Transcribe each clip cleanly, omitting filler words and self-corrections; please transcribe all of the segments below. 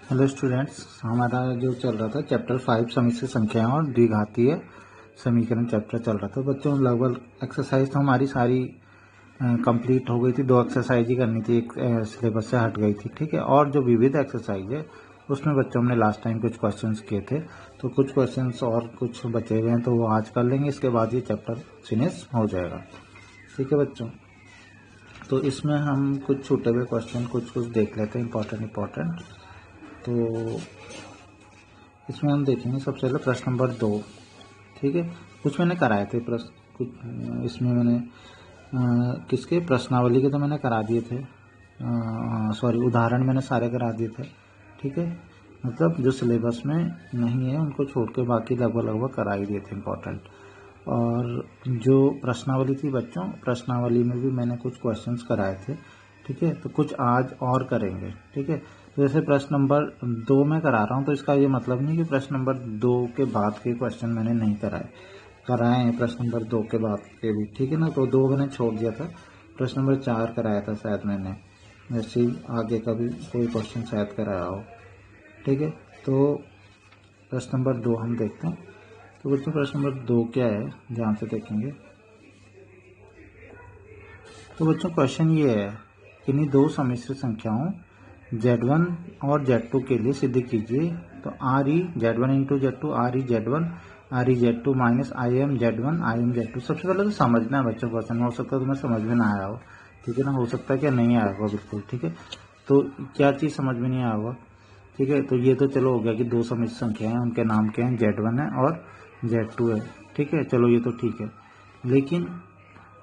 Hello students, हमारा जो चल रहा था चैप्टर 5 समिश्र संख्याएं और द्विघातीय समीकरण चैप्टर चल रहा था। बच्चों लगभग एक्सरसाइज तो हमारी सारी कंप्लीट हो गई थी। 2 एक्सरसाइज ही करनी थी, एक सिलेबस से हट गई थी, ठीक है। और जो विविध एक्सरसाइज है उसमें बच्चों हमने लास्ट टाइम कुछ क्वेश्चंस किए थे, तो कुछ क्वेश्चंस और कुछ बचे हुए हैं तो वो आज कर लेंगे। इसके बाद ये चैप्टर फिनिश हो जाएगा, ठीक है बच्चों। तो इसमें हम कुछ छूटे हुए क्वेश्चन कुछ देख लेते हैं, इंपॉर्टेंट। तो इसमें हम देखेंगे सबसे पहले प्रश्न नंबर 2, ठीक है। कुछ मैंने कराए थे प्रश्न, कुछ इसमें मैंने किसके प्रश्नावली के तो मैंने करा दिए थे, सॉरी उदाहरण मैंने सारे करा दिए थे, ठीक है। मतलब जो सिलेबस में नहीं है उनको छोड़ के बाकी लगभग करा ही दिए थे इम्पोर्टेंट। और जो प्रश्नावली थी बच्चों, प्रश्नावली में भी मैंने कुछ क्वेश्चंस कराए थे, ठीक है। तो कुछ आज और करेंगे, ठीक है। तो जैसे प्रश्न नंबर 2 में करा रहा हूँ तो इसका ये मतलब नहीं कि प्रश्न नंबर 2 के बाद के क्वेश्चन मैंने नहीं कराए हैं प्रश्न नंबर 2 के बाद के भी, ठीक है ना। तो 2 मैंने छोड़ दिया था, प्रश्न नंबर 4 कराया था शायद मैंने, वैसे ही आगे का भी कोई क्वेश्चन शायद कराया हो, ठीक है। तो प्रश्न नंबर 2 हम देखते हैं। तो बच्चों प्रश्न नंबर 2 क्या है, ध्यान से देखेंगे। तो बच्चों क्वेश्चन ये है, किन्हीं 2 सम्मिश्र संख्याओं Z1 और Z2 के लिए सिद्ध कीजिए। तो RE Z1 into Z2 RE Z1 RE Z2 minus IM Z1 IM Z2। सबसे पहले तो समझना है बच्चों क्वेश्चन, हो सकता है तुम्हें समझ में ना आया हो, ठीक है ना, हो सकता है कि नहीं आया होगा बिल्कुल, ठीक है। तो क्या चीज़ समझ में नहीं आया होगा, ठीक है। तो ये तो चलो हो गया कि 2 सम्मिश्र संख्या हैं, उनके नाम क्या हैं, Z1 है और Z2 है, ठीक है। चलो ये तो ठीक है, लेकिन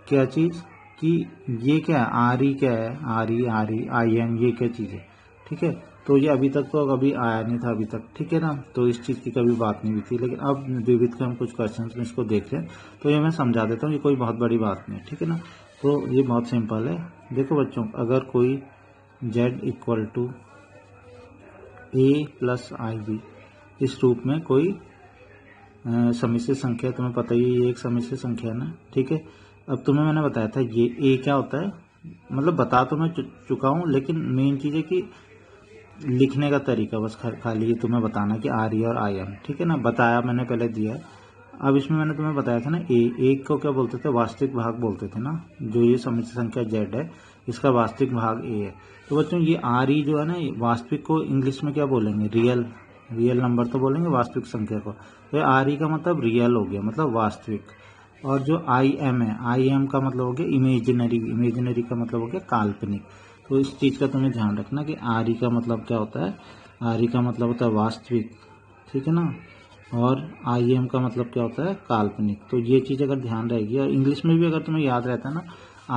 क्या चीज़ कि ये क्या है, RE क्या है, RE IM ये क्या चीज़ है, ठीक है। तो ये अभी तक तो कभी आया नहीं था अभी तक, ठीक है ना। तो इस चीज़ की कभी बात नहीं हुई थी, लेकिन अब विविध के हम कुछ क्वेश्चन में इसको देख रहे हैं तो ये मैं समझा देता हूँ, ये कोई बहुत बड़ी बात नहीं है, ठीक है ना। तो ये बहुत सिंपल है। देखो बच्चों, अगर कोई Z equal to A plus IB इस रूप में कोई सम्मिश्र संख्या, तुम्हें पता ही है ये एक सम्मिश्र संख्या है ना, ठीक है। अब तुम्हें मैंने बताया था ये ए क्या होता है, मतलब बता तो मैं चुका हूँ, लेकिन मेन चीज़ है कि लिखने का तरीका बस खाली ये तुम्हें बताना कि RE और IM, ठीक है ना। बताया मैंने पहले दिया है। अब इसमें मैंने तुम्हें बताया था ना ए को क्या बोलते थे, वास्तविक भाग बोलते थे ना। जो ये सम्मिश्र संख्या Z है इसका वास्तविक भाग A है। तो बच्चों ये RE जो है ना, वास्तविक को इंग्लिश में क्या बोलेंगे, रियल नंबर तो बोलेंगे वास्तविक संख्या को। तो RE का मतलब रियल हो गया, मतलब वास्तविक। और जो IM है, IM का मतलब हो गया इमेजिनरी का मतलब हो गया काल्पनिक। तो इस चीज़ का तुम्हें ध्यान रखना कि RE का मतलब क्या होता है, RE का मतलब होता है वास्तविक, ठीक है ना। और IM का मतलब क्या होता है, काल्पनिक। तो ये चीज़ अगर ध्यान रहेगी, और इंग्लिश में भी अगर तुम्हें याद रहता है ना,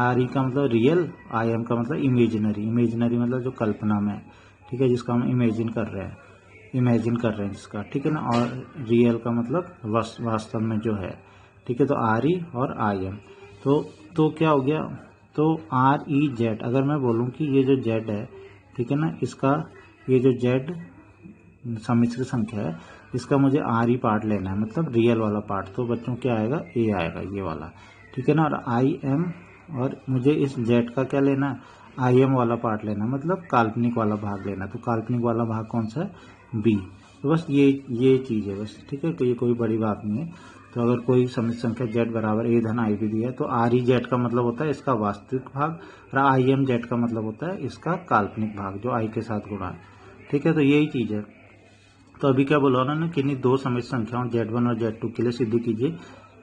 RE का मतलब रियल, IM का मतलब इमेजिनरी मतलब जो कल्पना में है, ठीक है, जिसका हम इमेजिन कर रहे हैं जिसका, ठीक है ना। और रियल का मतलब वास्तव में जो है, ठीक है। तो RE और IM, तो क्या हो गया, तो REZ अगर मैं बोलूँ कि ये जो Z है, ठीक है ना, इसका ये जो Z सम्मिश्र संख्या है इसका मुझे RE पार्ट लेना है, मतलब रियल वाला पार्ट। तो बच्चों क्या आएगा, A आएगा ये वाला, ठीक है ना। और IM, और मुझे इस Z का क्या लेना है, IM वाला पार्ट लेना है, मतलब काल्पनिक वाला भाग लेना है। तो काल्पनिक वाला भाग कौन सा है, B। तो बस ये चीज़ है बस, ठीक है। तो ये कोई बड़ी बात नहीं है। तो अगर कोई सम्मिश्र संख्या Z बराबर A धन IB दिया है तो REZ का मतलब होता है इसका वास्तविक भाग, और IMZ का मतलब होता है इसका काल्पनिक भाग जो I के साथ गुणा है, ठीक है। तो यही चीज़ है। तो अभी क्या बोला उन्होंने, किन्हीं 2 सम्मिश्र संख्याओं Z1 और Z2 के लिए सिद्ध कीजिए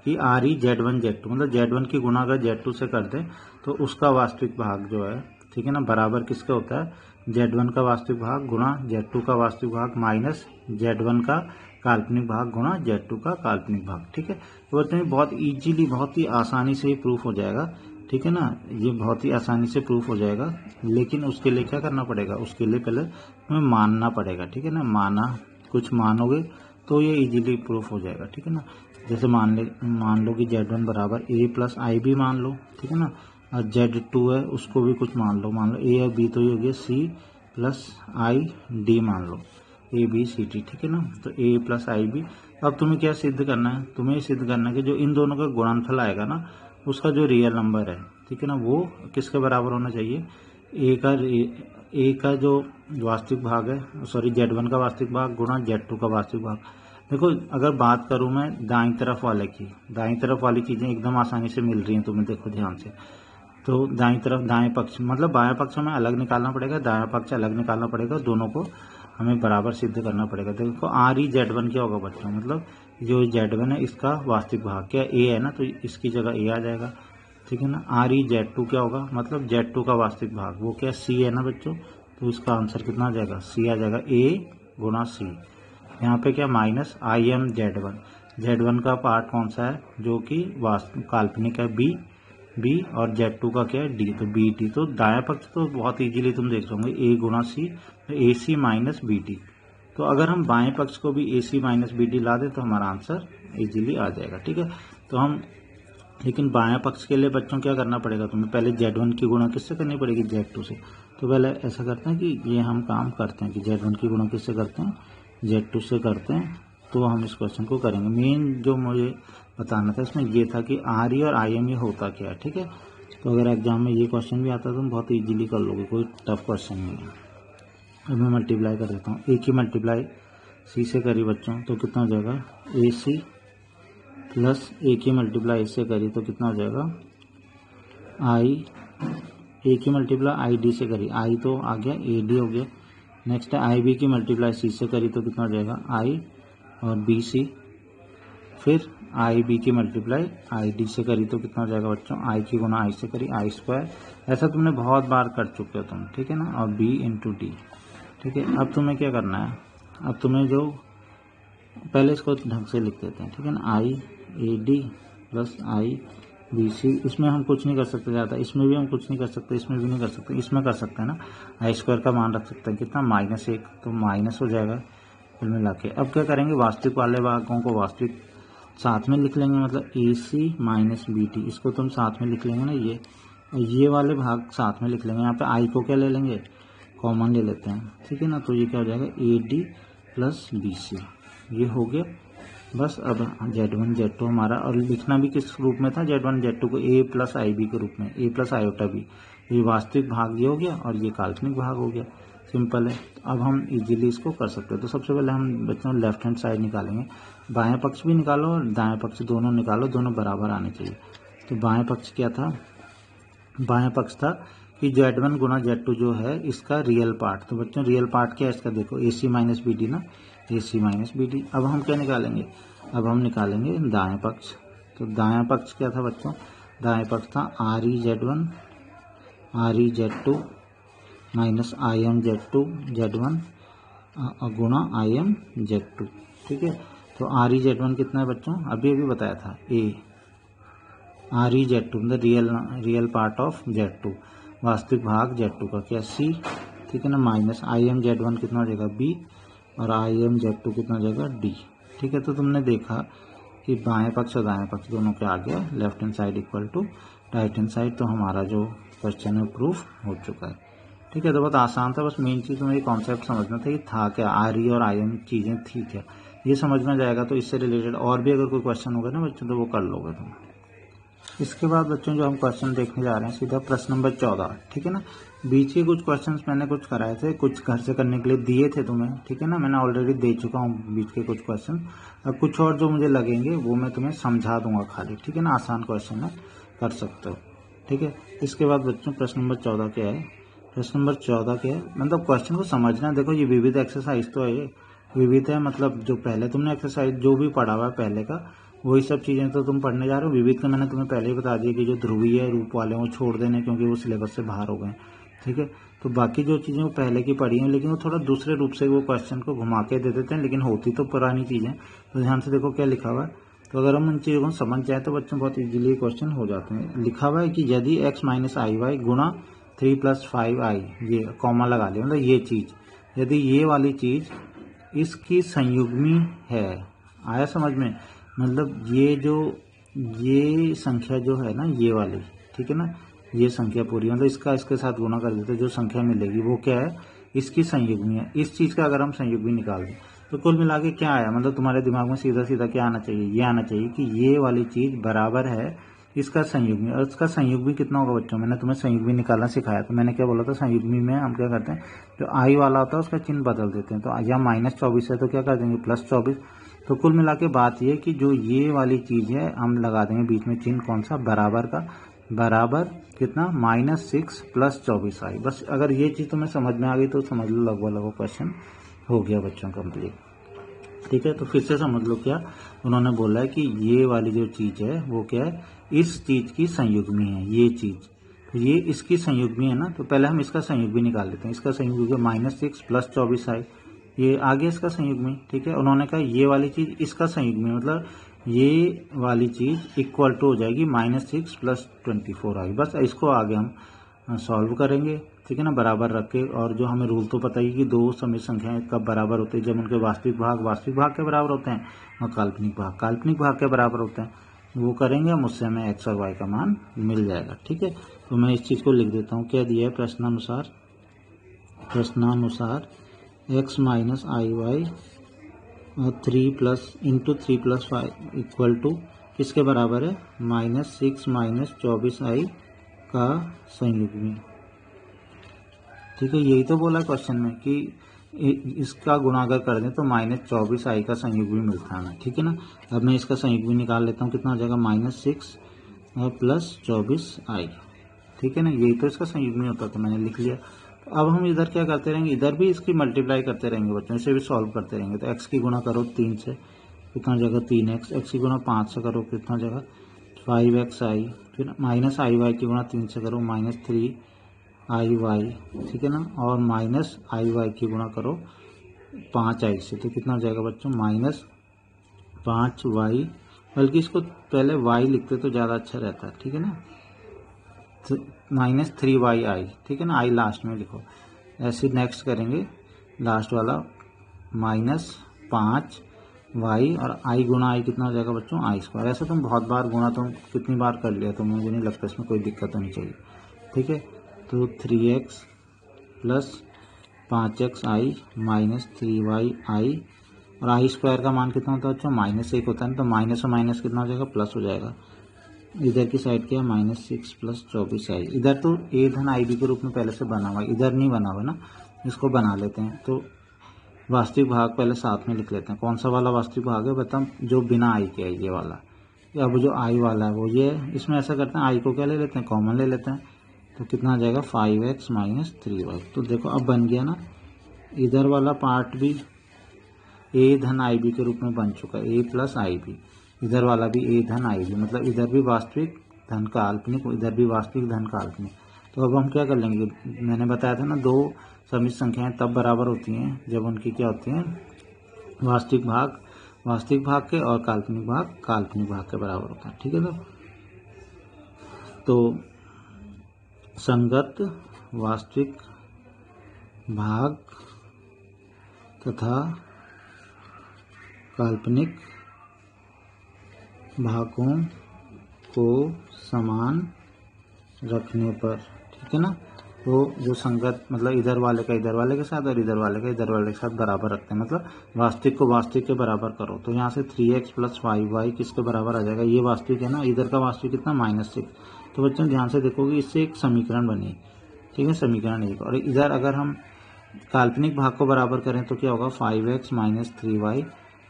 कि RE Z1 Z2, मतलब Z1 की गुणा अगर Z2 से कर दें तो उसका वास्तविक भाग जो है, ठीक है ना, बराबर किसका होता है, Z1 का वास्तविक भाग गुणा Z2 का वास्तविक भाग माइनस Z1 का काल्पनिक भाग गुणा Z2 का काल्पनिक भाग, ठीक है। तो बोलते हैं बहुत इजीली, बहुत ही आसानी से ये प्रूफ हो जाएगा, ठीक है ना। ये बहुत ही आसानी से प्रूफ हो जाएगा, लेकिन उसके लिए क्या करना पड़ेगा, उसके लिए पहले तुम्हें मानना पड़ेगा, ठीक है ना। कुछ मानोगे तो ये इजीली प्रूफ हो जाएगा, ठीक है ना। जैसे मान लो कि Z1 बराबर A प्लस IB मान लो, ठीक है ना। और Z2 है उसको भी कुछ मान लो A और B, तो ये हो गया C प्लस ID मान लो, ABCD, ठीक है ना। तो A प्लस IB। अब तुम्हें क्या सिद्ध करना है, तुम्हें सिद्ध करना है कि जो इन दोनों का गुणनफल आएगा ना, उसका जो रियल नंबर है, ठीक है ना, वो किसके बराबर होना चाहिए, ए का जो वास्तविक भाग है, सॉरी Z1 का वास्तविक भाग गुणा Z2 का वास्तविक भाग। देखो अगर बात करूं मैं दाईं तरफ वाले की, दाईं तरफ वाली चीजें एकदम आसानी से मिल रही हैं तुम्हें, देखो ध्यान से। तो दाईं तरफ दाएं पक्ष मतलब बायां पक्ष हमें अलग निकालना पड़ेगा, दायां पक्ष अलग निकालना पड़ेगा, दोनों को हमें बराबर सिद्ध करना पड़ेगा। देखो RE Z1 क्या होगा बच्चों, मतलब जो Z1 है इसका वास्तविक भाग क्या A है ना, तो इसकी जगह A आ जाएगा, ठीक है ना। RE Z2 क्या होगा, मतलब Z2 का वास्तविक भाग वो क्या C है ना बच्चों, तो इसका आंसर कितना आ जाएगा, C आ जाएगा, A गुणा C। यहाँ पे क्या माइनस IM Z1, Z1 का पार्ट कौन सा है जो कि वास्तविक काल्पनिक है B और Z2 का क्या है D, तो BD। तो दायां पक्ष तो बहुत इजीली तुम देख लोगे A गुणा C, तो AC माइनस BD। तो अगर हम बाएं पक्ष को भी AC माइनस BD ला दे तो हमारा आंसर इजीली आ जाएगा, ठीक है। तो हम लेकिन बायां पक्ष के लिए बच्चों क्या करना पड़ेगा, तुम्हें पहले Z1 की गुणा किससे करनी पड़ेगी, Z2 से। तो पहले ऐसा करते हैं कि ये हम काम करते हैं कि Z1 की गुणा किससे करते हैं, Z2 से करते हैं। तो हम इस क्वेश्चन को करेंगे। मेन जो मुझे बताना था इसमें ये था कि RE और IM ये होता क्या है, ठीक है। तो अगर एग्जाम में ये क्वेश्चन भी आता है तो तुम बहुत ईजिली कर लोगे, कोई टफ क्वेश्चन नहीं है। अब मैं मल्टीप्लाई कर देता हूँ, A की मल्टीप्लाई C से करी बच्चों तो कितना हो जाएगा AC, प्लस A की मल्टीप्लाई इससे करी तो कितना हो जाएगा A की मल्टीप्लाई ID से करी, I तो आ गया AD हो गया। नेक्स्ट है IB की मल्टीप्लाई C से करी तो कितना हो जाएगा I और BC, फिर IB की मल्टीप्लाई ID से करी तो कितना हो जाएगा बच्चों I की गुना I से करी I स्क्वायर। ऐसा तुमने बहुत बार कर चुके हो तुम, ठीक है ना, और B इंटू D, ठीक है। अब तुम्हें क्या करना है, अब तुम्हें जो पहले इसको ढंग से लिख देते हैं, ठीक है ना, IAD प्लस IBC। इसमें हम कुछ नहीं कर सकते ज़्यादा, इसमें भी हम कुछ नहीं कर सकते, इसमें भी नहीं कर सकते, इसमें कर सकते हैं ना, I स्क्वायर का मान रख सकते हैं कितना -1, तो माइनस हो जाएगा कुल मिला के। अब क्या करेंगे, वास्तविक वाले भागों को वास्तविक साथ में लिख लेंगे, मतलब AC माइनस BD इसको तुम साथ में लिख लेंगे ना, ये वाले भाग साथ में लिख लेंगे। यहाँ पे I को क्या ले लेंगे, कॉमन ले लेते हैं, ठीक है ना। तो ये क्या हो जाएगा AD प्लस BC, ये हो गया बस। अब Z1 Z2 हमारा, और लिखना भी किस रूप में था, Z1 Z2 को A प्लस IB के रूप में, A प्लस आयोटा B। ये वास्तविक भाग ये हो गया और ये काल्पनिक भाग हो गया, सिंपल है। अब हम इजीली इसको कर सकते हैं। तो सबसे पहले हम बच्चों लेफ्ट हैंड साइड निकालेंगे, बाएं पक्ष भी निकालो और दाएं पक्ष दोनों निकालो, दोनों बराबर आने चाहिए। तो बाएं पक्ष क्या था, बाएं पक्ष था कि Z1 गुना Z2 जो है इसका रियल पार्ट। तो बच्चों रियल पार्ट क्या है इसका, देखो AC माइनस BD ना, AC माइनस BD। अब हम क्या निकालेंगे, अब हम निकालेंगे दाएं पक्ष। तो दाएं पक्ष क्या था बच्चों, दाएं पक्ष था RE Z1 RE Z2 minus IM Z1 गुणा IM Z2, ठीक है। तो RE Z1 कितना है बच्चों, अभी बताया था A, RE Z2 मतलब रियल पार्ट ऑफ Z2, वास्तविक भाग Z2 का क्या C, ठीक है ना, माइनस IM Z1 कितना हो जाएगा B और IM Z2 कितना हो जाएगा D, ठीक है। तो तुमने देखा कि बाएं पक्ष और दाएं पक्ष दोनों के आ गया, left hand side equal to right hand side. तो हमारा जो क्वेश्चन है प्रूफ हो चुका है, ठीक है। तो बहुत आसान था, बस मेन चीज़ तुम्हें ये कॉन्सेप्ट समझना था कि था क्या, RE और IM चीज़ें थी क्या, ये समझ में जाएगा। तो इससे रिलेटेड और भी अगर कोई क्वेश्चन होगा ना बच्चों तो वो कर लोगे तुम। इसके बाद बच्चों जो हम क्वेश्चन देखने जा रहे हैं सीधा प्रश्न नंबर 14, ठीक है ना। बीच के कुछ क्वेश्चंस मैंने कुछ कराए थे, कुछ घर से करने के लिए दिए थे तुम्हें, ठीक है ना, मैंने ऑलरेडी दे चुका हूँ बीच के कुछ क्वेश्चन। अब कुछ और जो मुझे लगेंगे वो मैं तुम्हें समझा दूंगा खाली, ठीक है ना, आसान क्वेश्चन है, कर सकते हो, ठीक है। इसके बाद बच्चों प्रश्न नंबर 14 क्या है, प्रश्न नंबर 14 क्या है, मतलब क्वेश्चन को समझना। देखो ये विविध एक्सरसाइज तो है, ये विविध है, मतलब जो पहले तुमने एक्सरसाइज जो भी पढ़ा हुआ है पहले का वही सब चीज़ें तो तुम पढ़ने जा रहे हो। विविध का मैंने तुम्हें पहले ही बता दिया कि जो ध्रुवीय रूप वाले वो छोड़ देने क्योंकि वो सिलेबस से बाहर हो गए, ठीक है। तो बाकी जो चीज़ें वो पहले की पढ़ी हैं लेकिन वो थोड़ा दूसरे रूप से वो क्वेश्चन को घुमा के दे देते हैं, लेकिन होती तो पुरानी चीज़ें। तो ध्यान से देखो क्या लिखा हुआ है, तो अगर हम उन चीज़ों को समझ जाए तो बच्चों बहुत इजीली क्वेश्चन हो जाते हैं। लिखा हुआ है कि यदि x माइनस IY गुणा 3 प्लस 5i, ये कॉमा लगा लिया, मतलब ये चीज़, यदि ये वाली चीज़ इसकी संयुग्मी है, आया समझ में, मतलब ये संख्या जो है ना ये वाली, ठीक है ना, ये संख्या पूरी मतलब इसका इसके साथ गुना कर देते जो संख्या मिलेगी वो क्या है, इसकी संयुग्मी है। इस चीज़ का अगर हम संयुग्मी निकाल दें तो कुल मिला के क्या आया, मतलब तुम्हारे दिमाग में सीधा सीधा क्या आना चाहिए, ये आना चाहिए कि ये वाली चीज़ बराबर है इसका संयुग्मी, और इसका संयुग्मी कितना होगा बच्चों, मैंने तुम्हें संयुग्मी निकालना सिखाया, तो मैंने क्या बोला था, संयुग्मी में हम क्या करते हैं, जो आई वाला होता है उसका चिन्ह बदल देते हैं। तो यहाँ -24 है तो क्या कर देंगे +24। तो कुल मिला के बात ये कि जो ये वाली चीज़ है हम लगा देंगे बीच में चिन्ह कौन सा, बराबर का, बराबर कितना -6 + 24 आई। बस अगर ये चीज़ तुम्हें समझ में आ गई तो समझ लो लगभग क्वेश्चन हो गया बच्चों कंप्लीट। ठीक है, तो फिर से समझ लो क्या उन्होंने बोला है कि ये वाली जो चीज़ है वो क्या है, इस चीज़ की संयुग्मी है ये चीज़, तो ये इसकी संयुग्मी है ना, तो पहले हम इसका संयुग्मी निकाल लेते हैं। इसका संयुग्मी -6 + 24 आई, ये आगे इसका संयुग्मी। ठीक है, उन्होंने कहा ये वाली चीज़ इसका संयुग्मी, मतलब ये वाली चीज़ इक्वल टू हो जाएगी -6 + 24 आई। बस इसको आगे हम सॉल्व करेंगे। ठीक है ना, बराबर रख के, और जो हमें रूल तो पता ही कि दो समिश्र संख्याएं कब बराबर होते हैं, जब उनके वास्तविक भाग के बराबर होते हैं और काल्पनिक भाग के बराबर होते हैं। वो करेंगे हम, उससे हमें x और y का मान मिल जाएगा। ठीक है, तो मैं इस चीज़ को लिख देता हूँ। क्या दिया है प्रश्नानुसार x - iy और 3 + 5 इक्वल टू किसके बराबर है, -6 - 24i का संयुग्मी। ठीक है, यही तो बोला क्वेश्चन में कि इसका गुणा अगर कर दें तो -24i का संयुग्मी मिलता है हमें। ठीक है ना, अब मैं इसका संयुग्मी निकाल लेता हूँ, कितना हो जाएगा -6 + 24i। ठीक है ना, यही तो इसका संयुग्मी होता, तो मैंने लिख लिया। तो अब हम इधर क्या करते रहेंगे, इधर भी इसकी मल्टीप्लाई करते रहेंगे बच्चों, इसे भी सॉल्व करते रहेंगे। तो x की गुणा करो 3 से, कितना हो जाएगा 3x, x की गुणा 5 से करो, कितना हो जाएगा 5xi, फिर -iy की गुणा 3 से करो -3iy। ठीक है ना, और -iy की गुणा करो 5i से, तो कितना हो जाएगा बच्चों -5y, बल्कि इसको पहले y लिखते तो ज़्यादा अच्छा रहता है। ठीक है ना, तो -3yi। ठीक है ना, i लास्ट में लिखो। ऐसे नेक्स्ट करेंगे लास्ट वाला -5y और i गुणा i कितना हो जाएगा बच्चों i²। ऐसे तुम बहुत बार गुणा तुम कितनी बार कर लिया तो मुझे नहीं लगता इसमें कोई दिक्कत होनी चाहिए। ठीक है, तो 3x + 5xi - 3yi, और i² का मान कितना होता है बच्चों -1 होता है, तो माइनस और माइनस कितना हो जाएगा प्लस हो जाएगा। इधर की साइड क्या है -6 + 24i। इधर तो a धन ib के रूप में पहले से बना हुआ है, इधर नहीं बना हुआ ना, इसको बना लेते हैं। तो वास्तविक भाग पहले साथ में लिख लेते हैं। कौन सा वाला वास्तविक भाग है बता, जो बिना i के है ये वाला। अब जो i वाला है वो ये है, इसमें ऐसा करते हैं i को क्या ले लेते हैं, कॉमन ले लेते हैं। तो कितना आ जाएगा 5x - 3y। तो देखो अब बन गया ना, इधर वाला पार्ट भी a धन ib के रूप में बन चुका है, a + ib। इधर वाला भी a धन ib, मतलब इधर भी वास्तविक धन काल्पनिक, इधर भी वास्तविक धन काल्पनिक। तो अब हम क्या कर लेंगे, मैंने बताया था ना, दो समिश्र संख्याएं तब बराबर होती हैं जब उनकी क्या होती हैं, वास्तविक भाग के और काल्पनिक भाग के बराबर होता है। ठीक है, तो संगत वास्तविक भाग तथा काल्पनिक भागों को समान रखने पर, ठीक है ना, तो जो संगत मतलब इधर वाले का इधर वाले के साथ और इधर वाले का इधर वाले के साथ बराबर रखते हैं, मतलब वास्तविक को वास्तविक के बराबर करो। तो यहाँ से 3x + 5y किसके बराबर आ जाएगा, ये वास्तविक है ना, इधर का वास्तविक कितना -6। तो बच्चों ध्यान से देखोगे, इससे एक समीकरण बनी। ठीक है, समीकरण 1। और इधर अगर हम काल्पनिक भाग को बराबर करें तो क्या होगा, 5x - 3y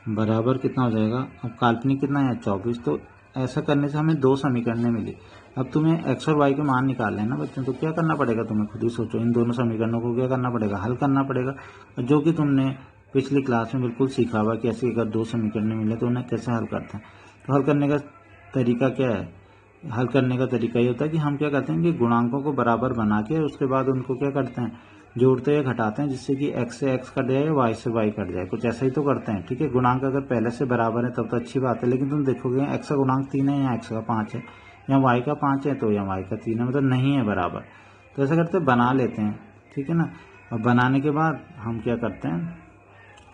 बराबर कितना हो जाएगा, अब काल्पनिक कितना है 24। तो ऐसा करने से हमें दो समीकरणें मिली। अब तुम्हें x और y के मान निकालने हैं ना बच्चों, तो क्या करना पड़ेगा, तुम्हें खुद ही सोचो, इन दोनों समीकरणों को क्या करना पड़ेगा, हल करना पड़ेगा। जो कि तुमने पिछली क्लास में बिल्कुल सीखा हुआ कि ऐसे अगर दो समीकरण मिले तो उन्हें कैसे हल करते हैं। तो हल करने का तरीका क्या है, हल करने का तरीका ये होता है कि हम क्या करते हैं कि गुणांकों को बराबर बना के उसके बाद उनको क्या करते हैं, जोड़ते या घटाते हैं, जिससे कि x से x कट जाए, y से y कट जाए, कुछ ऐसा ही तो करते हैं। ठीक है, गुणांक अगर पहले से बराबर है तब तो अच्छी बात है, लेकिन तुम देखोगे x का गुणांक 3 है या x का 5 है या y का 5 है तो या y का 3 है, मतलब नहीं है बराबर। तो ऐसा करते बना लेते हैं। ठीक है ना, और बनाने के बाद हम क्या करते हैं,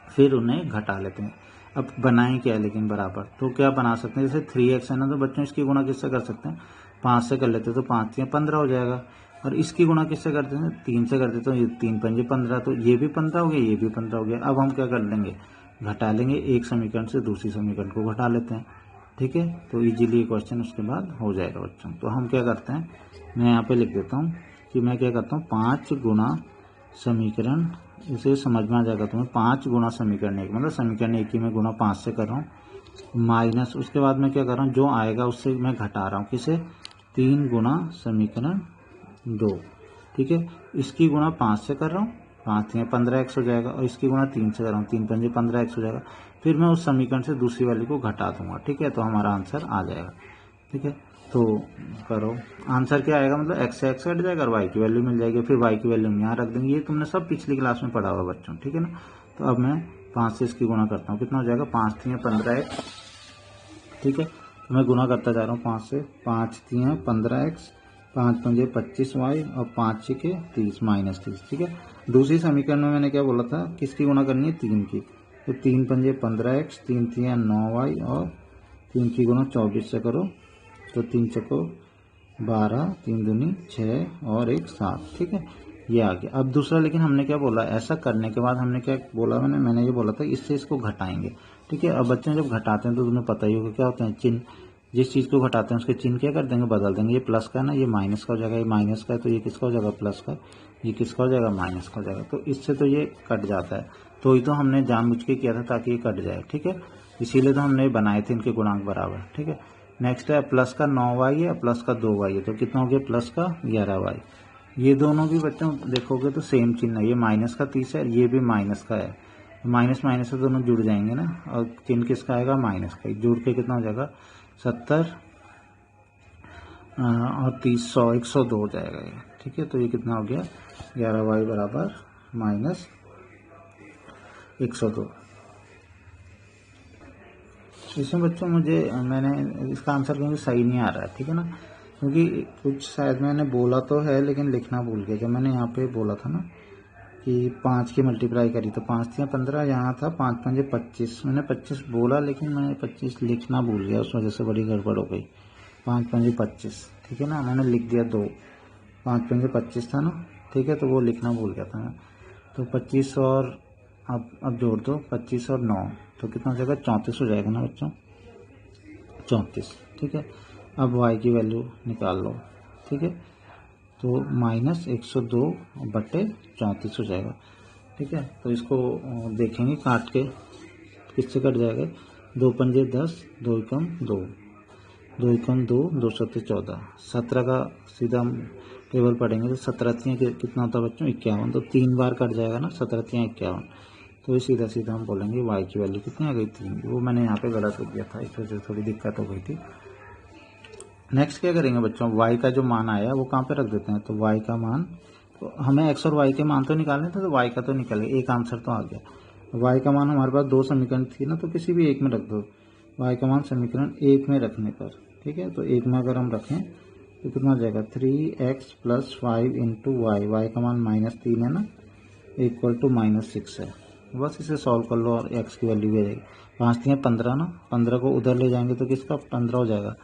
फिर उन्हें घटा लेते हैं। अब बनाएं क्या है लेकिन बराबर, तो क्या बना सकते हैं, जैसे 3x है ना, तो बच्चों इसकी गुणा किससे कर सकते हैं, 5 से कर लेते तो 5 3 15 हो जाएगा। और इसकी गुणा किससे करते हैं, 3 से करते तो ये 3 5 15, तो ये भी 15 हो गया, ये भी 15 हो गया। अब हम क्या कर लेंगे, घटा लेंगे, एक समीकरण से दूसरी समीकरण को घटा लेते हैं। ठीक है। तो इजीली क्वेश्चन उसके बाद हो जाएगा बच्चों। तो हम क्या करते हैं, मैं यहाँ पे लिख देता हूँ कि मैं क्या करता हूँ 5 गुना समीकरण, इसे समझ में आ जाएगा तुम्हें। 5 गुना समीकरण एक, मतलब समीकरण एक ही मैं गुना 5 से कर रहा हूँ, माइनस उसके बाद मैं क्या कर रहा हूँ, जो आएगा उससे मैं घटा रहा हूँ, किसे, 3 गुना समीकरण 2, ठीक है। इसकी गुना 5 से कर रहा हूँ, 5 3 15x हो जाएगा, और इसकी गुना 3 से कर रहा हूँ, 3 5 15x हो जाएगा। फिर मैं उस समीकरण से दूसरी वाली को घटा दूंगा, ठीक है। तो हमारा आंसर आ जाएगा, ठीक है। तो करो, आंसर क्या आएगा, मतलब x से x कट जाएगा और y की वैल्यू मिल जाएगी, फिर y की वैल्यू यहाँ रख देंगे। ये तुमने सब पिछली क्लास में पढ़ा हुआ बच्चों, ठीक है ना। तो अब मैं 5 से इसकी गुना करता हूँ, कितना हो जाएगा, 5 3 15x, ठीक है। तो मैं गुना करता जा रहा हूँ 5 से, 5 3 15x, 5 5 25y और 5 6 30 माइनस 30, ठीक है। दूसरी समीकरण में मैंने क्या बोला था, किसकी गुना करनी है, 3 की। तो 3 5 15x, 3 3 9y और 3 की गुना 24 से करो, तो 3 चको 12, 3 दूनी 6 और 1 7, ठीक है। ये आ गया। अब दूसरा, लेकिन हमने क्या बोला, ऐसा करने के बाद हमने क्या बोला, मैंने ये बोला था इससे इसको घटाएंगे, ठीक है। अब बच्चे जब घटाते हैं तो तुम्हें पता ही होगा क्या होते हैं चिन्ह, जिस चीज़ को घटाते हैं उसके चिन्ह क्या कर देंगे, बदल देंगे। ये प्लस का है ना, ये माइनस का हो जाएगा, ये माइनस का है तो ये किसका हो जाएगा, प्लस का, ये किसका हो जाएगा, माइनस का हो जाएगा। तो इससे तो ये कट जाता है, तो ये तो हमने जानबूझ के किया था ताकि ये कट जाए, ठीक है। इसीलिए तो हमने बनाए थे इनके गुणांक बराबर, ठीक है। नेक्स्ट है प्लस का 9y है, प्लस का 2y है, तो कितना हो गया, प्लस का 11y। ये दोनों भी बच्चों देखोगे तो सेम चिन्ह है, ये माइनस का 30 है, ये भी माइनस का है, माइनस माइनस से दोनों जुड़ जाएंगे ना, और चिन्ह किसका आएगा, माइनस का। जुड़ के कितना हो जाएगा, 70 और 30 100 102 हो जाएगा ये, ठीक है। तो ये कितना हो गया, 11y बराबर माइनस 102। इसमें बच्चों मैंने इसका आंसर क्योंकि सही नहीं आ रहा है, ठीक है ना, क्योंकि कुछ शायद मैंने बोला तो है लेकिन लिखना भूल गया। जब मैंने यहाँ पे बोला था ना कि 5 की मल्टीप्लाई करी तो 5 3 15, यहाँ था 5 5 25, मैंने 25 बोला लेकिन मैं 25 लिखना भूल गया, उस वजह से बड़ी गड़बड़ हो गई। 5 5 25, ठीक है ना, मैंने लिख दिया 2, 5 5 25 था ना, ठीक है, तो वो लिखना भूल गया था मैं। तो 25 और अब जोड़ दो, 25 और 9, तो कितना हो जाएगा, 34 हो जाएगा ना बच्चों, 34, ठीक है। अब y की वैल्यू निकाल लो, ठीक है। तो माइनस 102 बटे 34 हो जाएगा, ठीक है। तो इसको देखेंगे काट के, किससे कट जाएगा, 2 पंजे 10, 2 एकम 2, 2 एकम 2, 2 सत्ते 14, 17 का सीधा टेबल पढ़ेंगे तो 17 3 कितना होता है बच्चों, 51, तो 3 बार कट जाएगा ना, 17 3 51, तो ये सीधा सीधा हम बोलेंगे y की वैल्यू कितनी आ गई, 3। वो मैंने यहाँ पे गलत लिख दिया था, इस वजह से थोड़ी दिक्कत हो गई थी। नेक्स्ट क्या करेंगे बच्चों, y का जो मान आया वो कहाँ पे रख देते हैं, तो y का मान, तो हमें x और y के मान तो निकालने थे, तो y का तो निकल गया, एक आंसर तो आ गया। y का मान हमारे पास 2 समीकरण थी ना, तो किसी भी एक में रख दो, y का मान समीकरण 1 में रखने पर, ठीक है। तो 1 में अगर हम रखें तो कितना हो जाएगा, 3x + 5 इंटू y का मान -3 है ना, इक्वल टू -6 है। बस इसे सॉल्व कर लो और x की वैल्यू भी आ जाएगी। 5 3 15 ना, 15 को उधर ले जाएंगे तो किसका 15 हो जाएगा,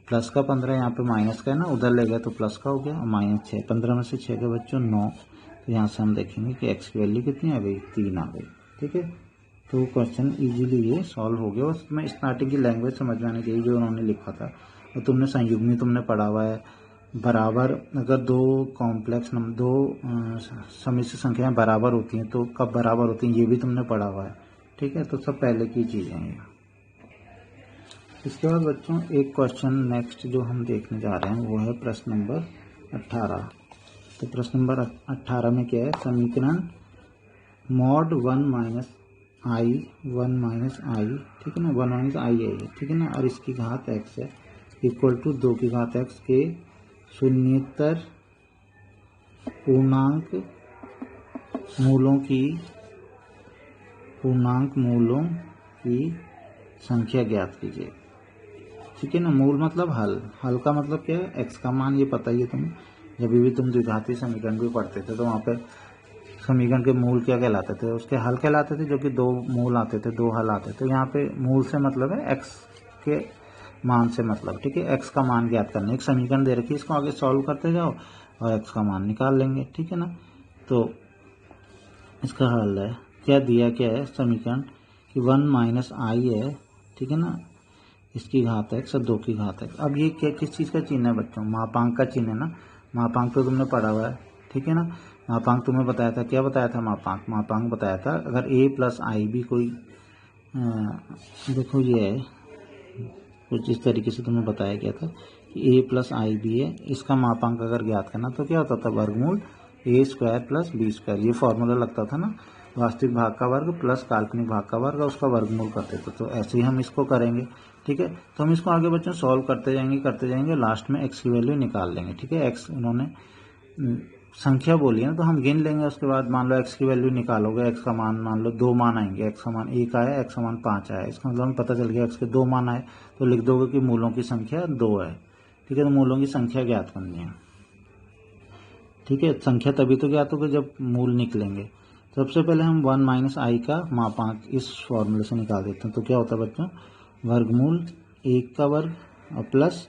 प्लस का 15, यहाँ पे माइनस का है ना, उधर ले गया तो प्लस का हो गया, और -6, 15 में से 6 के बच्चों 9, तो यहाँ से हम देखेंगे कि x की वैल्यू कितनी आ गई, 3 आ गई, ठीक है। तो क्वेश्चन इजीली ये सॉल्व हो गया। बस मैं स्टार्टिंग की लैंग्वेज समझ में आनी चाहिए जो उन्होंने लिखा था। और तुमने संयुग्मी तुमने पढ़ा हुआ है, बराबर अगर दो कॉम्प्लेक्स नंबर, दो सम्मिश्र संख्याएं बराबर होती हैं तो कब बराबर होती हैं, ये भी तुमने पढ़ा हुआ है, ठीक है। तो सब पहले की चीज़ें हैं। इसके बाद बच्चों एक क्वेश्चन नेक्स्ट जो हम देखने जा रहे हैं वो है प्रश्न नंबर 18। तो प्रश्न नंबर 18 में क्या है, समीकरण mod 1 - i, 1 - i, ठीक है ना, 1 - i है ये, ठीक है ना, और इसकी घात x है, इक्वल टू 2 की घात x के शून्येतर पूर्णांक मूलों की संख्या ज्ञात कीजिए, ठीक है ना। मूल मतलब हल का मतलब क्या है, x का मान, ये पता ही है तुम्हें, जब भी तुम द्विघाती समीकरण भी पढ़ते थे तो वहाँ पे समीकरण के मूल क्या कहलाते थे, उसके हल कहलाते थे, जो कि 2 मूल आते थे, 2 हल आते थे। यहाँ पे मूल से मतलब है x के मान से मतलब, ठीक है। x का मान ज्ञात करना, एक समीकरण दे रखी है, इसको आगे सॉल्व करते जाओ और x का मान निकाल लेंगे, ठीक है ना। तो इसका हल है, क्या दिया क्या है समीकरण कि 1 - i है, ठीक है ना, इसकी घात x और 2 की घात x। अब ये क्या किस चीज़ का चिन्ह है बच्चों? मापांक का चिन्ह है ना। मापांक तो तुमने पढ़ा हुआ है, ठीक है ना। मापांक तुम्हें बताया था, क्या बताया था? मापांक बताया था अगर a प्लस आई भी कोई देखो ये है कुछ इस तरीके से तुम्हें बताया गया था कि a प्लस आई बी है, इसका मापांक अगर ज्ञात करना तो क्या होता था? वर्गमूल a square plus B square, ये फॉर्मूला लगता था ना। वास्तविक भाग का वर्ग प्लस काल्पनिक भाग का वर्ग, उसका वर्गमूल करते थे। तो ऐसे ही हम इसको करेंगे, ठीक है। तो हम इसको आगे बच्चों सॉल्व करते जाएंगे, लास्ट में x की वैल्यू निकाल लेंगे, ठीक है। x उन्होंने संख्या बोली है ना, तो हम गिन लेंगे। उसके बाद मान लो x की वैल्यू निकालोगे, x का मान मान लो 2 मान आएंगे, x का मान 1 आया, x का मान 5 आया। इसका मतलब हमें पता चल गया x के 2 मान आए, तो लिख दोगे कि मूलों की संख्या 2 है, ठीक है। तो मूलों की संख्या ज्ञात करनी है, ठीक है। संख्या तभी तो ज्ञात होगी जब मूल निकलेंगे। सबसे पहले हम 1 माइनस आई का मापांक इस फॉर्मूले से निकाल देते हैं। तो क्या होता है बच्चों? वर्गमूल 1 का वर्ग और प्लस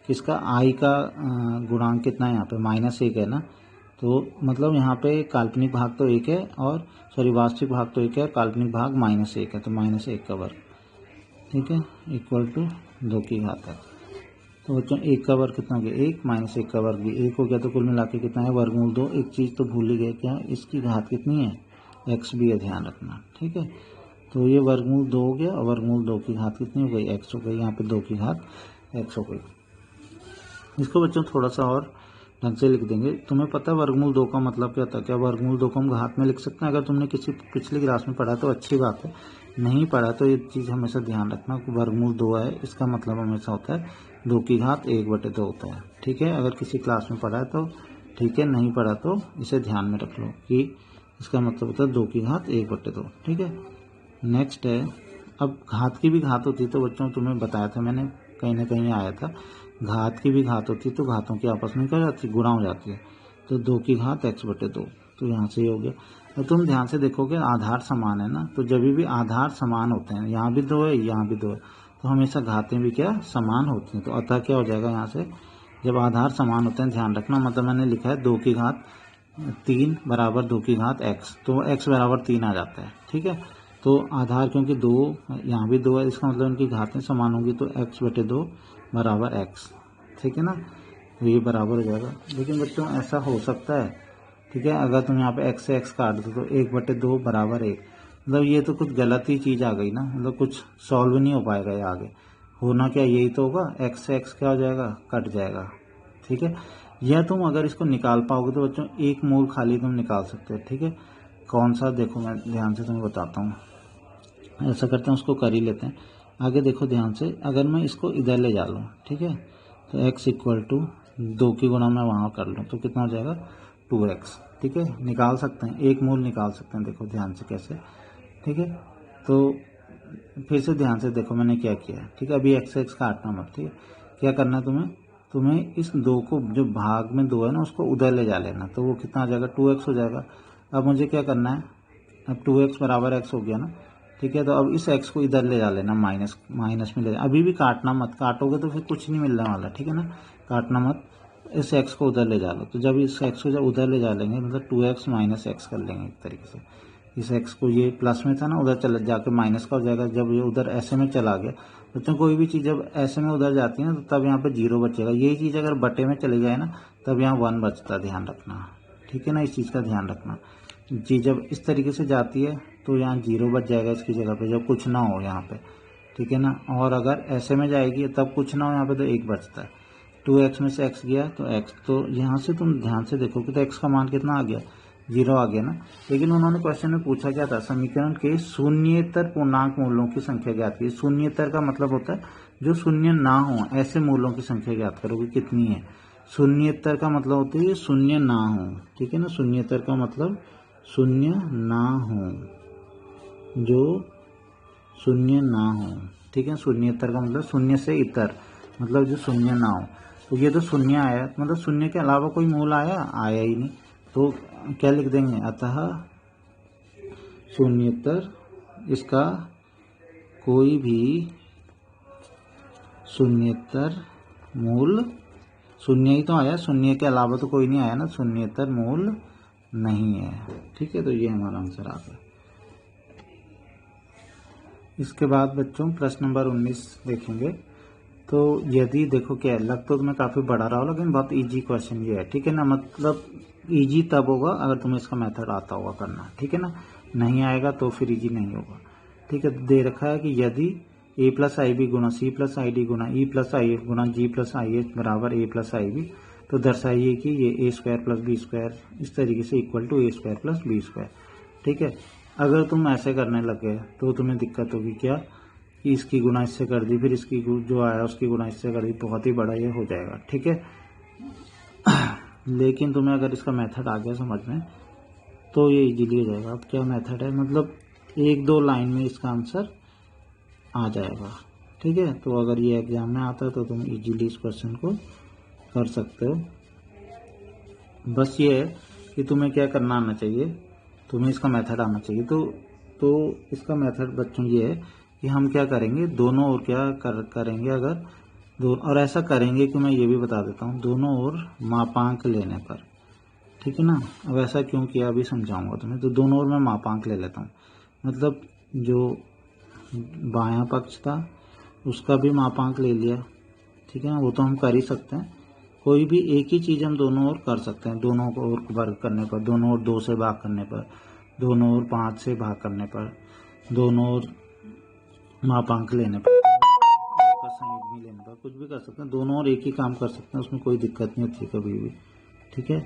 किसका? आई का गुणांक कितना है यहाँ पे? -1 है ना। तो मतलब यहाँ पे काल्पनिक भाग तो 1 है और वास्तविक भाग तो 1 है, काल्पनिक भाग -1 है, तो -1 का वर्ग, ठीक है, इक्वल टू 2 की घात है। तो बच्चों 1 का वर्ग कितना हो गया? 1 -1 का वर्ग भी 1 हो गया, तो कुल मिला के कितना है? वर्गमूल 2। एक चीज़ तो भूल ही गए, क्या? इसकी घात कितनी है? x भी है, ध्यान रखना, ठीक है। तो ये वर्गमूल 2 हो गया और वर्गमूल 2 की घात कितनी हो गई? x हो गई। यहाँ पे 2 की घात x हो गई। इसको बच्चों थोड़ा सा और ढंग से लिख देंगे। तुम्हें पता है वर्गमूल 2 का मतलब क्या होता है? क्या वर्गमूल 2 को हम घात में लिख सकते हैं? अगर तुमने किसी पिछली क्लास में पढ़ा तो अच्छी बात है, नहीं पढ़ा तो ये चीज़ हमेशा ध्यान रखना कि वर्गमूल 2 है, इसका मतलब हमेशा होता है 2 की घात 1/2 होता है, ठीक है। अगर किसी क्लास में पढ़ा है तो ठीक है, नहीं पढ़ा तो इसे ध्यान में रख लो कि इसका मतलब होता है 2 की घात 1/2, ठीक है। नेक्स्ट है, अब घात की भी घात होती है, तो बच्चों तुम्हें बताया था मैंने, कहीं ना कहीं आया था, घात की भी घात होती है तो घातों की आपस में क्या हो जाती है? गुणा हो जाती है। तो 2 की घात x/2, तो यहाँ से ये हो गया। और तुम ध्यान से देखोगे आधार समान है ना, तो जब भी आधार समान होते हैं, यहाँ भी 2 है, यहाँ भी 2 है, तो हमेशा घातें भी क्या? समान होती हैं। तो अतः क्या हो जाएगा यहाँ से? जब आधार समान होते हैं, ध्यान रखना, मतलब मैंने लिखा है 2 की घात 3 बराबर 2 की घात x, तो x बराबर 3 आ जाता है, ठीक है। तो आधार क्योंकि 2, यहाँ भी 2 है, इसका मतलब इनकी घातें समान होंगी, तो x/2 बराबर x, ठीक है ना। तो ये बराबर हो जाएगा। लेकिन बच्चों ऐसा हो सकता है, ठीक है, अगर तुम यहाँ पे x से x काट दो तो 1/2 बराबर 1, मतलब ये तो कुछ गलत ही चीज़ आ गई ना, मतलब कुछ सॉल्व नहीं हो पाएगा ये आगे। होना क्या यही तो होगा, x से x क्या हो जाएगा? कट जाएगा, ठीक है। यह तुम अगर इसको निकाल पाओगे तो बच्चों एक मूल खाली तुम निकाल सकते हो, ठीक है। कौन सा? देखो मैं ध्यान से तुम्हें बताता हूँ। ऐसा करते हैं, उसको कर ही लेते हैं। आगे देखो ध्यान से, अगर मैं इसको इधर ले जा लूँ, ठीक है, तो x इक्वल टू 2 की गुणा मैं वहाँ कर लूँ तो कितना हो जाएगा? 2x, ठीक है। निकाल सकते हैं, एक मूल निकाल सकते हैं। देखो ध्यान से कैसे, ठीक है। तो फिर से ध्यान से देखो मैंने क्या किया, ठीक है। अभी x से x काटना मत, ठीक है। क्या करना है तुम्हें इस 2 को, जो भाग में 2 है ना, उसको उधर ले जा लेना, तो वो कितना आ जाएगा? 2x हो जाएगा। अब मुझे क्या करना है? अब 2x बराबर x हो गया ना, ठीक है। तो अब इस x को इधर ले जा लेना, माइनस में ले जा। अभी भी काटना मत, काटोगे तो फिर कुछ नहीं मिलने वाला, ठीक है ना। काटना मत, इस x को उधर ले जा लो। तो जब इस x को जब उधर ले जा लेंगे, मतलब 2x माइनस x कर लेंगे एक तरीके से। इस x को, ये प्लस में था ना, उधर चला जाके माइनस का हो जाएगा। जब ये उधर ऐसे में चला गया, बच्चों कोई भी चीज़ जब ऐसे में उधर जाती है ना, तो तब यहाँ पे 0 बचेगा। यही चीज़ अगर बटे में चली जाए ना, तब यहाँ 1 बचता, ध्यान रखना, ठीक है ना। इस चीज़ का ध्यान रखना, जी जब इस तरीके से जाती है तो यहाँ 0 बच जाएगा इसकी जगह पे, जब कुछ ना हो यहाँ पे, ठीक है ना। और अगर ऐसे में जाएगी तब कुछ ना हो यहाँ पे, तो 1 बचता है। 2x में से x गया तो x, तो यहाँ से तुम ध्यान से देखोगे तो x का मान कितना आ गया? 0 आ गया ना। लेकिन उन्होंने क्वेश्चन में पूछा क्या था? समीकरण के शून्येतर पूर्णांक मूलों की संख्या ज्ञात कीजिए। शून्येतर का मतलब होता है जो शून्य ना हो, ऐसे मूलों की संख्या ज्ञात करोगे कितनी है। शून्येतर का मतलब होता है शून्य ना हो, ठीक है ना। शून्येतर का मतलब शून्य ना हो, जो शून्य ना हो, ठीक है। शून्येतर का मतलब शून्य से इतर, मतलब जो शून्य ना हो। तो ये तो शून्य आया, मतलब शून्य के अलावा कोई मूल आया ही नहीं, तो क्या लिख देंगे? अतः शून्येतर, इसका कोई भी शून्येतर मूल, शून्य ही तो आया, शून्य के अलावा तो कोई नहीं आया ना, शून्येतर मूल नहीं है, ठीक है। तो ये हमारा आंसर आ गया। इसके बाद बच्चों प्रश्न नंबर 19 देखेंगे। तो यदि देखो क्या लग तो तुम्हें काफ़ी बड़ा रहा हो, लेकिन बहुत इजी क्वेश्चन ये है, ठीक है ना। मतलब इजी तब होगा अगर तुम्हें इसका मेथड आता होगा करना, ठीक है ना। नहीं आएगा तो फिर इजी नहीं होगा, ठीक है। दे रखा है कि यदि a प्लस आई बी गुना सी प्लस आई डी गुना ई प्लस आई एफ गुना जी प्लस आई एच बराबर ए प्लस आई बी, तो दर्शाइए कि ये A square plus B square इस तरीके से equal to A square plus B square, ठीक है। अगर तुम ऐसे करने लगे तो तुम्हें दिक्कत होगी क्या कि इसकी गुना इससे कर दी, फिर इसकी जो आया उसकी गुना इससे कर दी, बहुत ही बड़ा ये हो जाएगा, ठीक है। लेकिन तुम्हें अगर इसका मेथड आ गया समझ में तो ये इजीली हो जाएगा। अब क्या मेथड है, मतलब एक दो लाइन में इसका आंसर आ जाएगा, ठीक है। तो अगर ये एग्जाम में आता है तो तुम इजीली इस क्वेश्चन को कर सकते हो। बस ये है कि तुम्हें क्या करना आना चाहिए, तुम्हें इसका मेथड आना चाहिए। तो इसका मेथड बच्चों ये है कि हम क्या करेंगे, दोनों ओर क्या करेंगे अगर दो, और ऐसा करेंगे कि मैं ये भी बता देता हूँ, दोनों ओर मापांक लेने पर, ठीक है ना। अब ऐसा क्यों किया अभी समझाऊंगा तुम्हें। तो दोनों ओर मैं मापांक ले लेता हूँ, मतलब जो बायां पक्ष था उसका भी मापांक ले लिया, ठीक है ना। वो तो हम कर ही सकते हैं, कोई भी एक ही चीज़ हम दोनों ओर कर सकते हैं। दोनों को ओर वर्ग करने पर, दोनों ओर 2 से भाग करने पर, दोनों ओर 5 से भाग करने पर, दोनों ओर मापांक लेने पर, संयुग्मी लेने पर, कुछ भी कर सकते हैं। दोनों ओर एक ही काम कर सकते हैं, उसमें कोई दिक्कत नहीं होती कभी भी, ठीक है।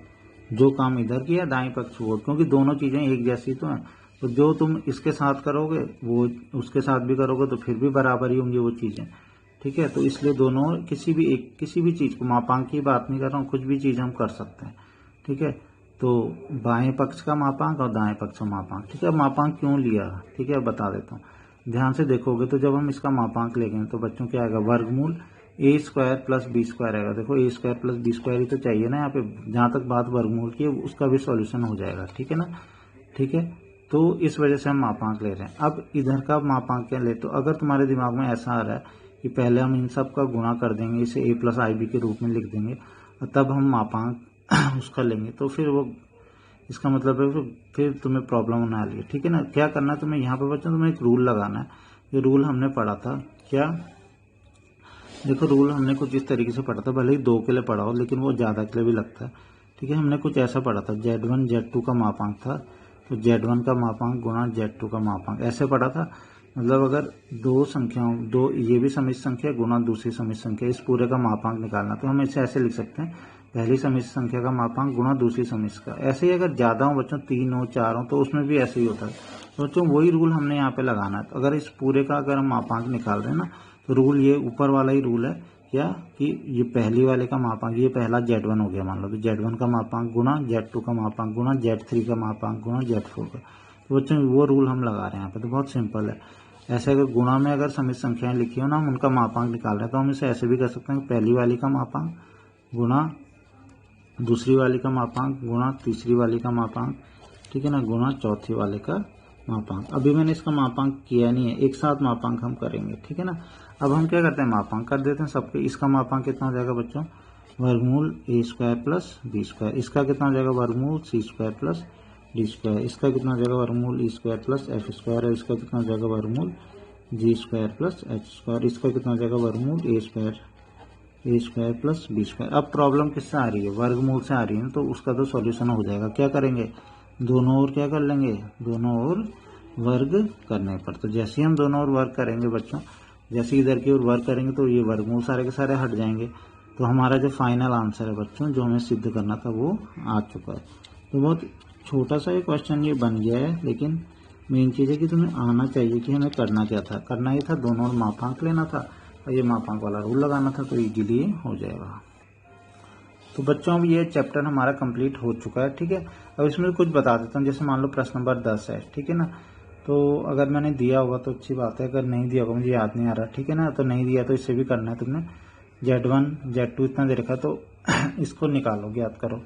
जो काम इधर किया दाएं पक्ष वो, क्योंकि दोनों चीज़ें एक जैसी तो हैं, तो जो तुम इसके साथ करोगे वो उसके साथ भी करोगे तो फिर भी बराबर ही होंगी वो चीज़ें, ठीक है। तो इसलिए दोनों किसी भी चीज़ को, मापांक की बात नहीं कर रहा हूँ, कुछ भी चीज़ हम कर सकते हैं, ठीक है। तो बाएं पक्ष का मापांक और दाएं पक्ष का मापांक, ठीक है। मापांक क्यों लिया, ठीक है, बता देता हूँ। ध्यान से देखोगे तो जब हम इसका मापांक लेंगे तो बच्चों क्या आएगा, वर्गमूल ए स्क्वायर प्लस बी स्क्वायर आएगा। देखो ए स्क्वायर प्लस बी स्क्वायर ही तो चाहिए ना यहाँ पे, जहाँ तक बात वर्गमूल की है उसका भी सॉल्यूशन हो जाएगा, ठीक है ना, ठीक है। तो इस वजह से हम मापांक ले रहे हैं। अब इधर का मापांक क्या ले, तो अगर तुम्हारे दिमाग में ऐसा आ रहा है कि पहले हम इन सब का गुणा कर देंगे, इसे ए प्लस आई बी के रूप में लिख देंगे और तब हम मापांक उसका लेंगे, तो फिर वो इसका मतलब है फिर तुम्हें प्रॉब्लम होने वाली है, ठीक है ना। क्या करना है तुम्हें यहाँ पे बच्चों, तुम्हें एक रूल लगाना है। ये रूल हमने पढ़ा था क्या, देखो रूल हमने कुछ इस तरीके से पढ़ा था, भले ही 2 के लिए पढ़ा हो लेकिन वो ज़्यादा के लिए भी लगता है, ठीक है। हमने कुछ ऐसा पढ़ा था, Z1 Z2 का मापांक था, तो Z1 का मापांक गुणा Z2 का मापांक, ऐसे पढ़ा था। मतलब अगर दो संख्याओं, दो ये भी समिश्र संख्या गुणा दूसरी समिश्र संख्या, इस पूरे का मापांक निकालना, तो हम इसे ऐसे लिख सकते हैं, पहली समिश्र संख्या का मापांक गुणा दूसरी समिश्र का। ऐसे ही अगर ज़्यादा हो बच्चों, 3 हो 4 हो, तो उसमें भी ऐसे ही होता है। तो बच्चों वही रूल हमने यहाँ पे लगाना है। तो अगर इस पूरे का अगर हम मापांक निकाल रहे हैं ना, तो रूल ये ऊपर वाला ही रूल है क्या, कि ये पहली वाले का मापांक, ये पहला Z1 हो गया मान लो, तो Z1 का मापांक गुणा Z2 का मापांक गुणा Z3 का मापांक गुणा Z4 का। तो बच्चों वो रूल हम लगा रहे हैं यहाँ पे, तो बहुत सिंपल है। ऐसे अगर गुणा में अगर समिश्र संख्याएं लिखी हो ना, हम उनका मापांक निकाल रहे हैं, तो हम इसे ऐसे भी कर सकते हैं, पहली वाली का मापांक गुणा दूसरी वाली का मापांक गुणा तीसरी वाली का मापांक, ठीक है ना, गुणा चौथी वाले का मापांक। अभी मैंने इसका मापांक किया नहीं है, एक साथ मापांक हम करेंगे, ठीक है ना। अब हम क्या करते हैं, मापांक कर देते हैं सबके। इसका मापांक कितना हो जाएगा बच्चों, वर्गमूल ए स्क्वायर प्लस बी स्क्वायर। इसका कितना हो जाएगा, वर्गमूल सी स्क्वायर प्लस डी स्क्वायर। इसका कितना हो जाएगा, वर्गमूल E square plus F square. और इसका कितना हो जाएगा, वर्गमूल जी स्क्वायर प्लस एच स्क्वायर। इसका कितना हो जाएगा, वर्गमूल ए स्क्वायर प्लस बी स्क्वायर। अब प्रॉब्लम किससे आ रही है, वर्गमूल से आ रही है, तो उसका तो सॉल्यूशन हो जाएगा। क्या करेंगे, दोनों ओर क्या कर लेंगे, दोनों ओर वर्ग करने पर। तो जैसे ही हम दोनों ओर वर्ग करेंगे बच्चों, जैसे इधर की ओर वर्ग करेंगे तो ये वर्गमूल सारे के सारे हट जाएंगे। तो हमारा जो फाइनल आंसर है बच्चों, जो हमें सिद्ध करना था वो आ चुका है। तो बहुत छोटा सा ये क्वेश्चन ये बन गया है, लेकिन मेन चीज़ है कि तुम्हें आना चाहिए कि हमें करना क्या था। करना ही था, दोनों ओर मापांक लेना था और ये मापांक वाला रूल लगाना था, तो इजीली हो जाएगा। तो बच्चों अब ये चैप्टर हमारा कंप्लीट हो चुका है, ठीक है। अब इसमें कुछ बता देता हूँ, जैसे मान लो प्रश्न नंबर 10 है, ठीक है ना। तो अगर मैंने दिया होगा तो अच्छी बात है, अगर नहीं दिया होगा मुझे याद नहीं आ रहा, ठीक है ना, तो नहीं दिया तो इससे भी करना है तुमने। Z1 Z2 इतना दे रखा, तो इसको निकालो, ज्ञात करो।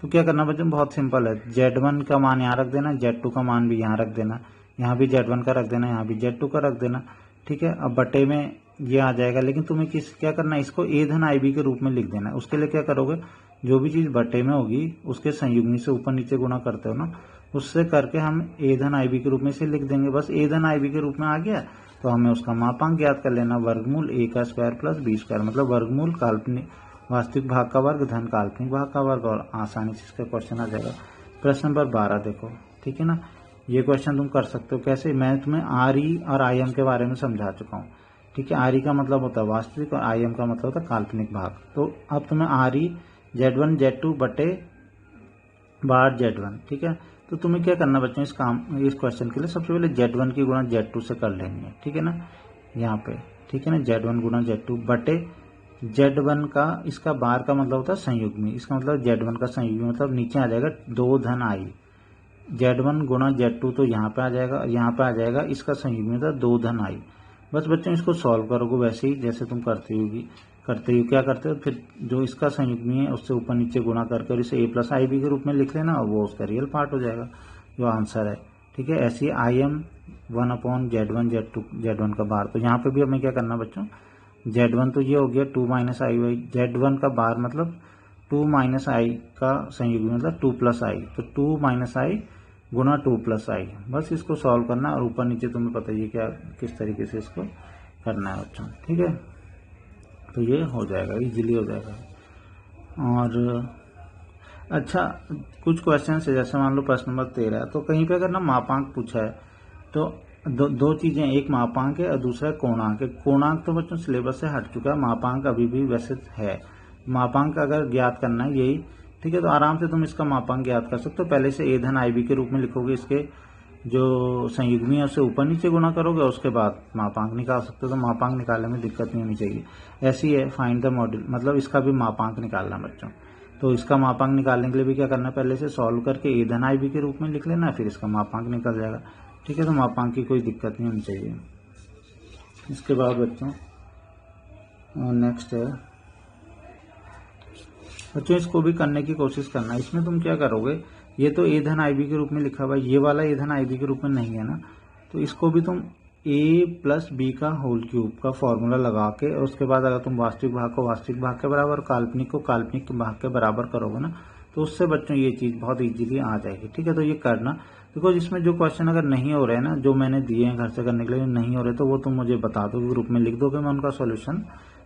तो क्या करना बच्चों, बहुत सिंपल है। Z1 का मान यहाँ रख देना, Z2 का मान भी यहाँ रख देना, यहाँ भी Z1 का रख देना, यहाँ भी Z2 का रख देना, ठीक है। अब बटे में ये आ जाएगा, लेकिन तुम्हें क्या करना है, इसको ए धन आई बी के रूप में लिख देना है। उसके लिए क्या करोगे, जो भी चीज़ बटे में होगी उसके संयुग्मी से ऊपर नीचे गुणा करते हो ना, उससे करके हम ए धन आई बी के रूप में इसे लिख देंगे। बस ए धन आई बी के रूप में आ गया तो हमें उसका मापांक ज्ञात कर लेना, वर्गमूल ए का स्क्वायर प्लस बी स्क्वायर, मतलब वर्गमूल काल्पनिक वास्तविक भाग का वर्ग धन काल्पनिक भाग का वर्ग, और आसानी से इसका क्वेश्चन आ जाएगा। प्रश्न नंबर 12 देखो, ठीक है ना। ये क्वेश्चन तुम कर सकते हो कैसे, मैं तुम्हें आर ई और आई एम के बारे में समझा चुका हूँ, ठीक है। आर ई का मतलब होता है वास्तविक और आई एम का मतलब होता है काल्पनिक भाग। तो अब तुम्हें आर ई Z1 Z2 बटे बार Z1, ठीक है। तो तुम्हें क्या करना बच्चों, इस क्वेश्चन के लिए सबसे पहले Z1 की गुणा Z2 से कर लेनी है, ठीक है ना, यहाँ पे, ठीक है ना। Z1 गुणा Z2 बटे Z1 का, इसका बार का मतलब होता है संयुग्मी, इसका मतलब Z1 का संयुग्मी, मतलब नीचे आ जाएगा 2 धन आई। Z1 गुणा Z2 तो यहाँ पे आ जाएगा, यहाँ पे आ जाएगा इसका संयुग्मी था 2 धन आई। बस बच्चों इसको सॉल्व करोगे वैसे ही जैसे तुम करते हो, क्या करते हो, फिर जो इसका संयुग्मी है उससे ऊपर नीचे गुणा करके और इसे ए प्लस आई बी के रूप में लिख लेना, और वो उसका रियल पार्ट हो जाएगा जो आंसर है, ठीक है। ऐसे ही आई एम 1/Z1 Z1 का बार, तो यहाँ पे भी हमें क्या करना बच्चों, Z1 तो ये हो गया 2 माइनस आई वाई, Z1 का बार मतलब 2 माइनस आई का संयुग्मी मतलब 2 प्लस आई, तो 2 माइनस आई गुणा 2 प्लस आई। बस इसको सॉल्व करना और ऊपर नीचे तुम्हें पता ही क्या किस तरीके से इसको करना है बच्चों, ठीक है। तो ये हो जाएगा, इजीली हो जाएगा। और अच्छा, कुछ क्वेश्चन है जैसे मान लो प्रश्न नंबर 13 है, तो कहीं पे अगर ना मापांक पूछा है तो दो चीजें, एक मापांक है और दूसरा कोणांक है। कोणांक तो बच्चों सिलेबस से हट चुका है, मापांक अभी भी वैसे है। मापांक अगर ज्ञात करना है यही, ठीक है, तो आराम से तुम इसका मापांक ज्ञात कर सकते हो। पहले से ए धन आई बी के रूप में लिखोगे, इसके जो संयुग्मी है उससे ऊपर नीचे गुणा करोगे और उसके बाद मापांक निकाल सकते हो, तो मापांक निकालने में दिक्कत नहीं होनी चाहिए। ऐसी है फाइंड द मॉड्यूल, मतलब इसका भी मापांक निकालना बच्चों। तो इसका मापांक निकालने के लिए भी क्या करना है, पहले से सॉल्व करके ए धन आई बी के रूप में लिख लेना, फिर इसका मापांक निकल जाएगा, ठीक है। तो मापांक की कोई दिक्कत नहीं होनी चाहिए। इसके बाद बच्चों नेक्स्ट है बच्चों, इसको भी करने की कोशिश करना। इसमें तुम क्या करोगे, ये तो ए धन आई बी के रूप में लिखा हुआ है, ये वाला ए धन आई बी के रूप में नहीं है ना, तो इसको भी तुम ए प्लस बी का होल क्यूब का फॉर्मूला लगा के, और उसके बाद अगर तुम वास्तविक भाग को वास्तविक भाग के बराबर, काल्पनिक को काल्पनिक के भाग के बराबर करोगे ना, तो उससे बच्चों ये चीज बहुत इजीली आ जाएगी, ठीक है। तो ये करना, बिकॉज इसमें जो क्वेश्चन अगर नहीं हो रहे हैं ना, जो मैंने दिए हैं घर से करने के लिए नहीं हो रहे, तो वो तुम मुझे बता दो, ग्रुप में लिख दोगे, मैं उनका सोल्यूशन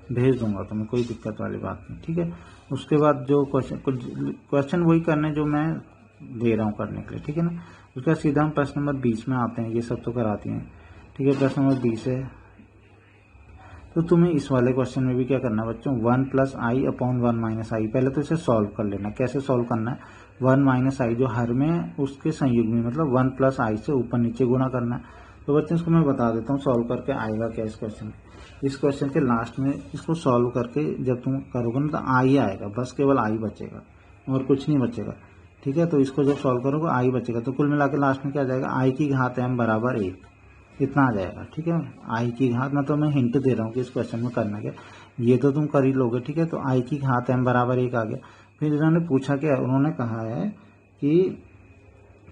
भेज दूंगा तुम्हें, कोई दिक्कत वाली बात नहीं, ठीक है। उसके बाद जो क्वेश्चन वही करने जो मैं दे रहा हूँ करने के लिए, ठीक है ना। उसके बाद सीधा हम प्रश्न नंबर 20 में आते हैं, ये सब तो कराती हैं, ठीक है। प्रश्न नंबर 20 है, तो तुम्हें इस वाले क्वेश्चन में भी क्या करना है बच्चों, 1 प्लस आई अपॉन 1 माइनस आई। पहले तो इसे सॉल्व कर लेना। कैसे सॉल्व करना है, 1 माइनस आई जो हर में उसके संयुग्मी मतलब 1 प्लस आई से ऊपर नीचे गुणा करना है। तो बच्चों इसको मैं बता देता हूँ सॉल्व करके आएगा क्या इस क्वेश्चन के लास्ट में। इसको सॉल्व करके जब तुम करोगे ना तो आई आएगा, बस केवल आई बचेगा और कुछ नहीं बचेगा, ठीक है। तो इसको जब सॉल्व करोगे आई बचेगा, तो कुल मिला के लास्ट में क्या आ जाएगा, आई की घात m बराबर 1, इतना आ जाएगा, ठीक है। आई की घात, मतलब मैं हिंट दे रहा हूँ कि इस क्वेश्चन में करना क्या, ये तो तुम कर ही लोगे, ठीक है। तो आई की घात m बराबर 1 आ गया। फिर इन्होंने पूछा क्या, उन्होंने कहा है कि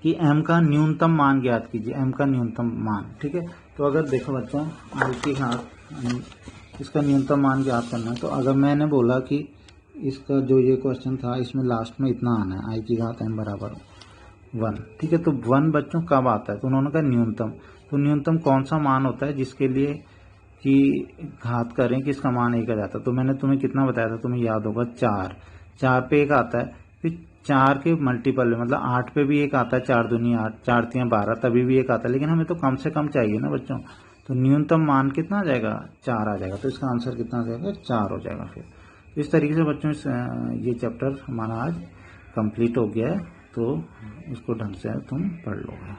m का न्यूनतम मान ज्ञात कीजिए, m का न्यूनतम मान, ठीक है। तो अगर देखो बच्चों, आई की घात इसका न्यूनतम मान ज्ञात करना है, तो अगर मैंने बोला कि इसका जो ये क्वेश्चन था इसमें लास्ट में इतना आना है, आई की घात m बराबर 1, ठीक है। तो 1 बच्चों कब आता है, तो उन्होंने कहा न्यूनतम। तो न्यूनतम कौन सा मान होता है जिसके लिए कि घात करें कि इसका मान 1 आ जाता है। तो मैंने तुम्हें कितना बताया था, तुम्हें याद होगा 4 पे 1 आता है, फिर 4 के मल्टीपल में मतलब 8 पे भी 1 आता है, 4 दूनी 8, 4 3 12, तभी भी 1 आता है, लेकिन हमें तो कम से कम चाहिए ना बच्चों। तो न्यूनतम मान कितना आ जाएगा, 4 आ जाएगा। तो इसका आंसर कितना आ जाएगा, 4 हो जाएगा। फिर इस तरीके से बच्चों ये चैप्टर हमारा आज कंप्लीट हो गया है, तो इसको ढंग से तुम पढ़ लोगे।